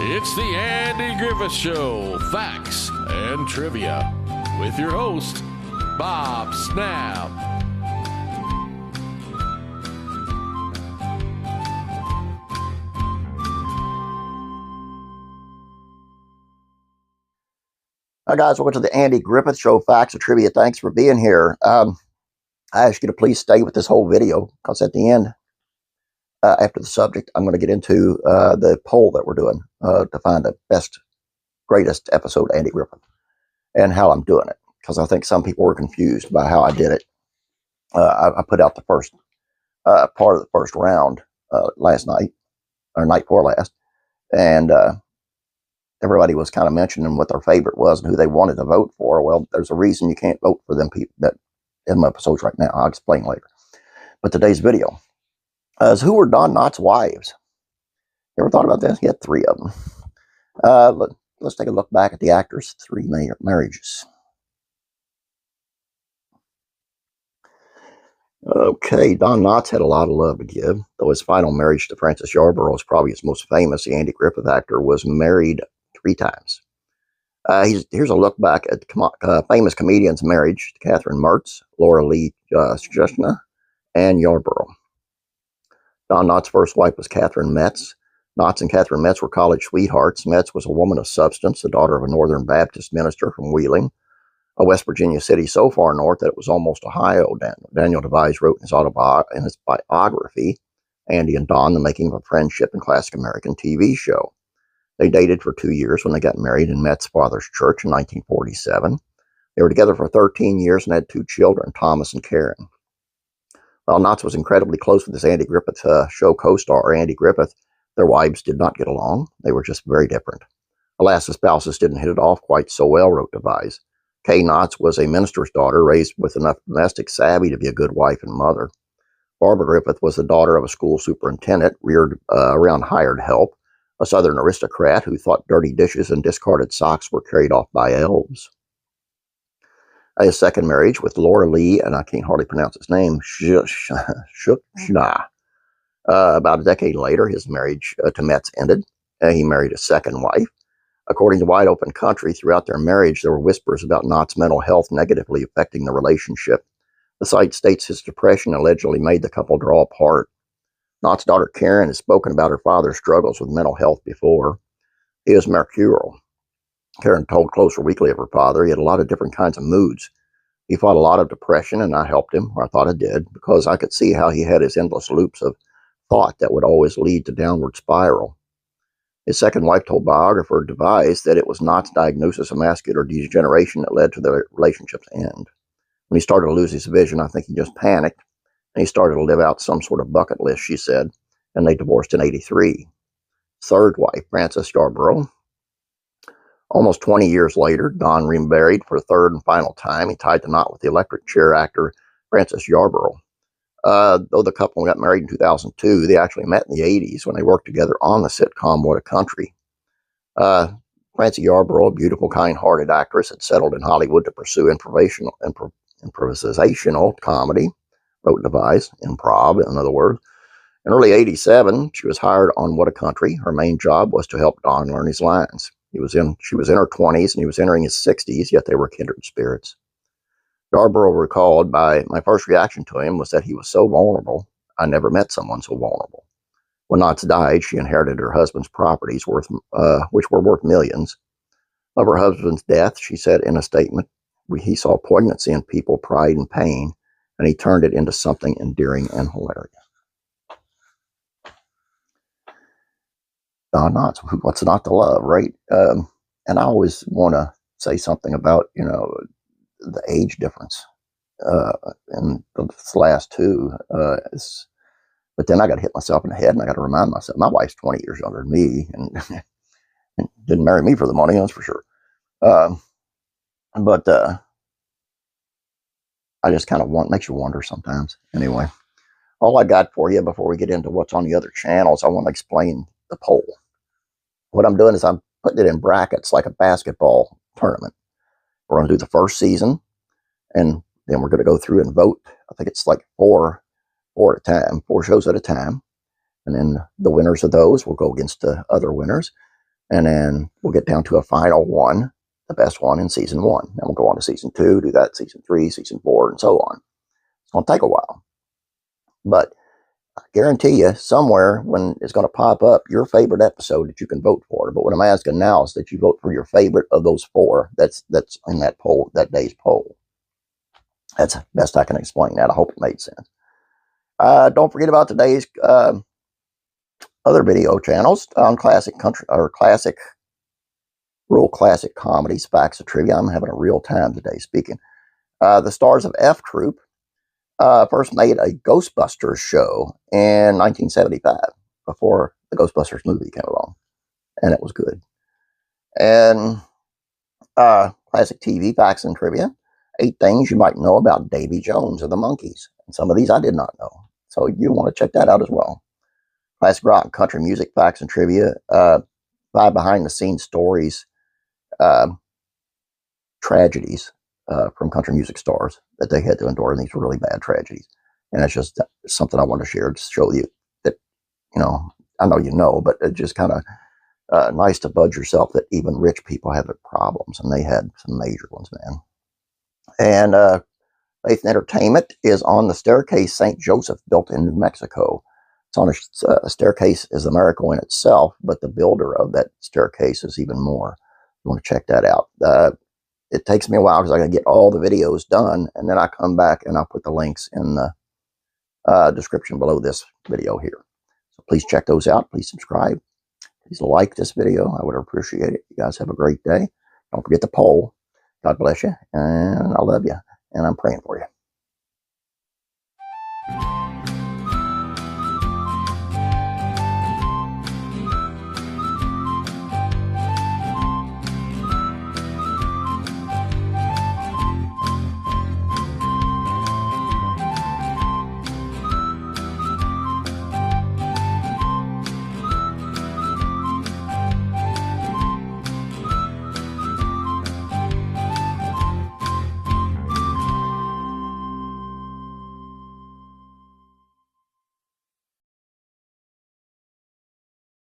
It's the Andy Griffith Show, Facts and Trivia, with your host, Bob Snap. Hi guys, welcome to the Andy Griffith Show, Facts and Trivia. Thanks for being here. I ask you to please stay with this whole video, because at the end, after the subject, I'm going to get into the poll that we're doing to find the best, greatest episode of Andy Griffith and how I'm doing it, because I think some people were confused by how I did it. I put out the first part of the first round last night, or night before last, and everybody was kind of mentioning what their favorite was and who they wanted to vote for. Well, there's a reason you can't vote for them people that in my episodes right now. I'll explain later. But today's video is who were Don Knotts' wives? You ever thought about this? He had 3 of them. Let's take a look back at the actor's 3 marriages. Okay, Don Knotts had a lot of love to give, though his final marriage to Francey Yarborough is probably his most famous. The Andy Griffith actor was married 3 times. Here's a look back at famous comedians' marriage to Kathryn Metz, Laura Lee Jushna, and Yarborough. Don Knotts' first wife was Kathryn Metz. Knotts and Kathryn Metz were college sweethearts. Metz was a woman of substance, the daughter of a Northern Baptist minister from Wheeling, a West Virginia city so far north that it was almost Ohio. Daniel Devise wrote in his biography, Andy and Don, The Making of a Friendship in Classic American TV Show. They dated for 2 years when they got married in Metz's father's church in 1947. They were together for 13 years and had 2 children, Thomas and Karen. While Knotts was incredibly close with his Andy Griffith show co-star, Andy Griffith, their wives did not get along. They were just very different. Alas, the spouses didn't hit it off quite so well, wrote Devise. Kay Knotts was a minister's daughter, raised with enough domestic savvy to be a good wife and mother. Barbara Griffith was the daughter of a school superintendent, reared around hired help, a Southern aristocrat who thought dirty dishes and discarded socks were carried off by elves. His second marriage with Laura Lee, and I can't hardly pronounce his name, Jushna. About a decade later, his marriage to Metz ended. He married a second wife. According to Wide Open Country, throughout their marriage, there were whispers about Knotts' mental health negatively affecting the relationship. The site states his depression allegedly made the couple draw apart. Knotts' daughter Karen has spoken about her father's struggles with mental health before. He was mercurial. Karen told Closer Weekly of her father he had a lot of different kinds of moods. He fought a lot of depression, and I helped him, or I thought I did, because I could see how he had his endless loops of thought that would always lead to downward spiral. His second wife told biographer Devise that it was Knotts' diagnosis of muscular degeneration that led to their relationship's end. When he started to lose his vision, I think he just panicked, and he started to live out some sort of bucket list, she said, and they divorced in '83. Third wife, Francey Yarborough. Almost 20 years later, Don remarried for a third and final time. He tied the knot with the electric chair actor Francey Yarborough. Though the couple got married in 2002, they actually met in the '80s when they worked together on the sitcom What a Country. Francey Yarborough, a beautiful, kind-hearted actress, had settled in Hollywood to pursue improvisational comedy, wrote Devise, improv, in other words. In early '87, she was hired on What a Country. Her main job was to help Don learn his lines. She was in her 20s and he was entering his 60s, yet they were kindred spirits. Yarborough recalled, my first reaction to him was that he was so vulnerable. I never met someone so vulnerable. When Knotts died, she inherited her husband's properties, which were worth millions. Of her husband's death, she said in a statement, he saw poignancy in people, pride and pain, and he turned it into something endearing and hilarious. Don Knotts, what's not to love, right? And I always want to say something about, the age difference in the last 2. But then I got to hit myself in the head, and I got to remind myself, my wife's 20 years younger than me, and didn't marry me for the money, that's for sure. But I just kind of makes you wonder sometimes. Anyway, all I got for you before we get into what's on the other channels, I want to explain the poll. What I'm doing is I'm putting it in brackets like a basketball tournament. We're going to do the first season, and then we're going to go through and vote. I think it's like 4 at a time, 4 shows at a time. And then the winners of those will go against the other winners. And then we'll get down to a final one, the best one in season 1. Then we'll go on to season 2, do that season 3, season 4, and so on. It's going to take a while. But I guarantee you, somewhere when it's going to pop up your favorite episode that you can vote for. But what I'm asking now is that you vote for your favorite of those 4 that's in that poll, that day's poll. That's the best I can explain that. I hope it made sense. Don't forget about today's other video channels on classic country or real classic comedies, facts, and trivia. I'm having a real time today speaking. The stars of F Troop first made a Ghostbusters show in 1975 before the Ghostbusters movie came along, and it was good. And classic TV facts and trivia: 8 things you might know about Davy Jones of the Monkees. And some of these I did not know, so you want to check that out as well. Classic rock and country music facts and trivia: 5 behind-the-scenes stories, tragedies from country music stars that they had to endure, and these were really bad tragedies. And it's just something I want to share to show you that, I know you know, but it's just kind of nice to budge yourself that even rich people have their problems, and they had some major ones, man. And Faith and Entertainment is on the staircase St. Joseph, built in New Mexico. It's on a staircase is a miracle in itself, but the builder of that staircase is even more. You want to check that out. It takes me a while because I got to get all the videos done, and then I come back and I'll put the links in the description below this video here. So please check those out. Please subscribe. Please like this video. I would appreciate it. You guys have a great day. Don't forget the poll. God bless you, and I love you, and I'm praying for you.